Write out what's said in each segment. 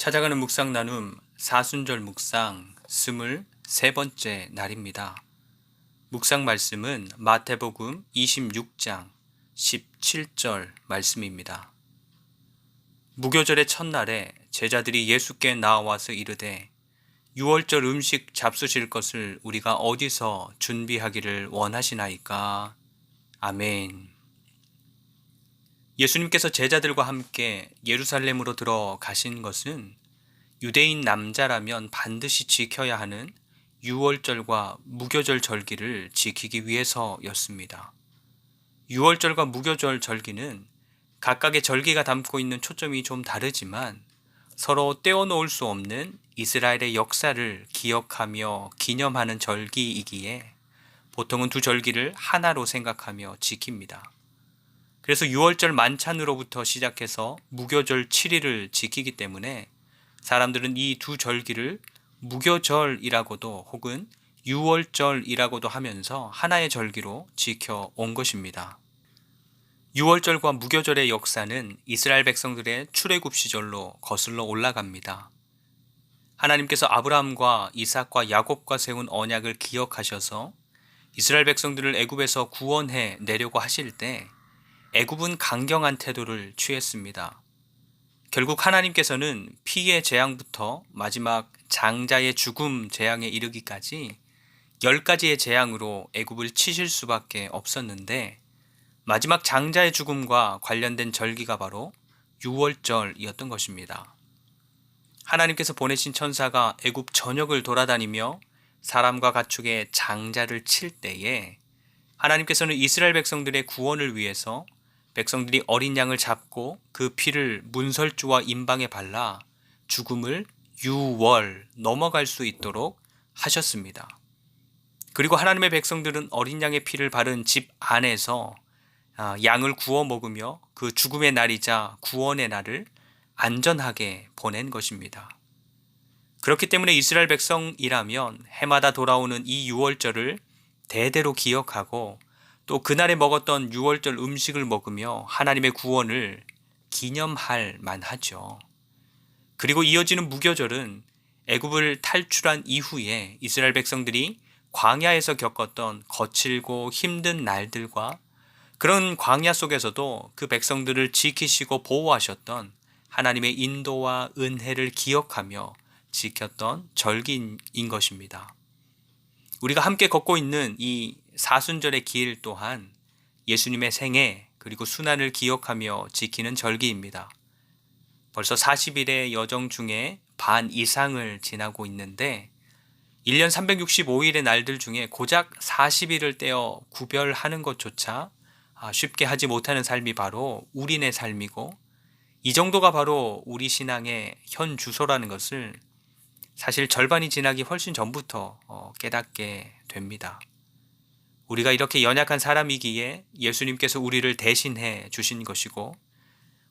찾아가는 묵상 나눔 사순절 묵상 23번째 날입니다. 묵상 말씀은 마태복음 26장 17절 말씀입니다. 무교절의 첫날에 제자들이 예수께 나와서 이르되 유월절 음식 잡수실 것을 우리가 어디서 준비하기를 원하시나이까? 아멘. 예수님께서 제자들과 함께 예루살렘으로 들어가신 것은 유대인 남자라면 반드시 지켜야 하는 유월절과 무교절 절기를 지키기 위해서였습니다. 유월절과 무교절 절기는 각각의 절기가 담고 있는 초점이 좀 다르지만 서로 떼어놓을 수 없는 이스라엘의 역사를 기억하며 기념하는 절기이기에 보통은 두 절기를 하나로 생각하며 지킵니다. 그래서 유월절 만찬으로부터 시작해서 무교절 7일을 지키기 때문에 사람들은 이 두 절기를 무교절이라고도 혹은 유월절이라고도 하면서 하나의 절기로 지켜온 것입니다. 유월절과 무교절의 역사는 이스라엘 백성들의 출애굽 시절로 거슬러 올라갑니다. 하나님께서 아브라함과 이삭과 야곱과 세운 언약을 기억하셔서 이스라엘 백성들을 애굽에서 구원해 내려고 하실 때 애굽은 강경한 태도를 취했습니다. 결국 하나님께서는 피의 재앙부터 마지막 장자의 죽음 재앙에 이르기까지 10가지의 재앙으로 애굽을 치실 수밖에 없었는데 마지막 장자의 죽음과 관련된 절기가 바로 유월절이었던 것입니다. 하나님께서 보내신 천사가 애굽 전역을 돌아다니며 사람과 가축의 장자를 칠 때에 하나님께서는 이스라엘 백성들의 구원을 위해서 백성들이 어린 양을 잡고 그 피를 문설주와 임방에 발라 죽음을 유월 넘어갈 수 있도록 하셨습니다. 그리고 하나님의 백성들은 어린 양의 피를 바른 집 안에서 양을 구워 먹으며 그 죽음의 날이자 구원의 날을 안전하게 보낸 것입니다. 그렇기 때문에 이스라엘 백성이라면 해마다 돌아오는 이 유월절을 대대로 기억하고 또 그날에 먹었던 유월절 음식을 먹으며 하나님의 구원을 기념할 만하죠. 그리고 이어지는 무교절은 애굽을 탈출한 이후에 이스라엘 백성들이 광야에서 겪었던 거칠고 힘든 날들과 그런 광야 속에서도 그 백성들을 지키시고 보호하셨던 하나님의 인도와 은혜를 기억하며 지켰던 절기인 것입니다. 우리가 함께 걷고 있는 이 사순절의 길 또한 예수님의 생애 그리고 순환을 기억하며 지키는 절기입니다. 벌써 40일의 여정 중에 반 이상을 지나고 있는데 1년 365일의 날들 중에 고작 40일을 떼어 구별하는 것조차 쉽게 하지 못하는 삶이 바로 우리네 삶이고 이 정도가 바로 우리 신앙의 현 주소라는 것을 사실 절반이 지나기 훨씬 전부터 깨닫게 됩니다. 우리가 이렇게 연약한 사람이기에 예수님께서 우리를 대신해 주신 것이고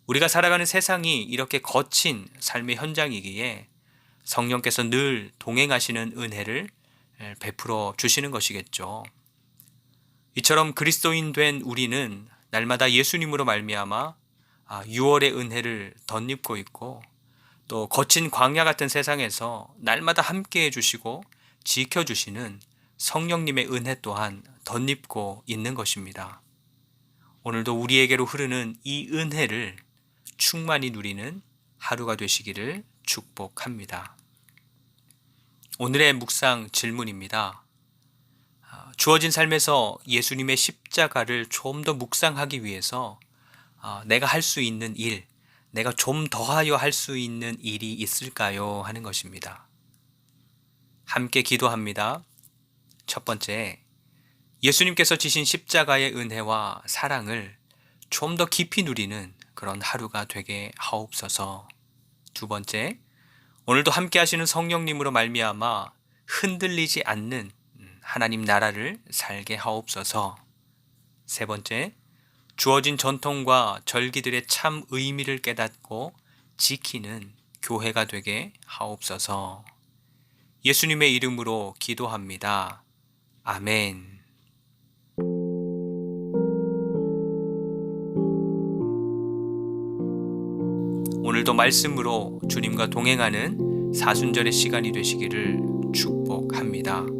우리가 살아가는 세상이 이렇게 거친 삶의 현장이기에 성령께서 늘 동행하시는 은혜를 베풀어 주시는 것이겠죠. 이처럼 그리스도인 된 우리는 날마다 예수님으로 말미암아 유월의 은혜를 덧입고 있고 또 거친 광야 같은 세상에서 날마다 함께해 주시고 지켜주시는 성령님의 은혜 또한 덧입고 있는 것입니다. 오늘도 우리에게로 흐르는 이 은혜를 충만히 누리는 하루가 되시기를 축복합니다. 오늘의 묵상 질문입니다. 주어진 삶에서 예수님의 십자가를 좀 더 묵상하기 위해서 내가 할 수 있는 일, 내가 좀 더하여 할 수 있는 일이 있을까요? 하는 것입니다. 함께 기도합니다. 첫 번째, 예수님께서 지신 십자가의 은혜와 사랑을 좀 더 깊이 누리는 그런 하루가 되게 하옵소서. 두 번째, 오늘도 함께 하시는 성령님으로 말미암아 흔들리지 않는 하나님 나라를 살게 하옵소서. 세 번째, 주어진 전통과 절기들의 참 의미를 깨닫고 지키는 교회가 되게 하옵소서. 예수님의 이름으로 기도합니다. 아멘. 오늘도 말씀으로 주님과 동행하는 사순절의 시간이 되시기를 축복합니다.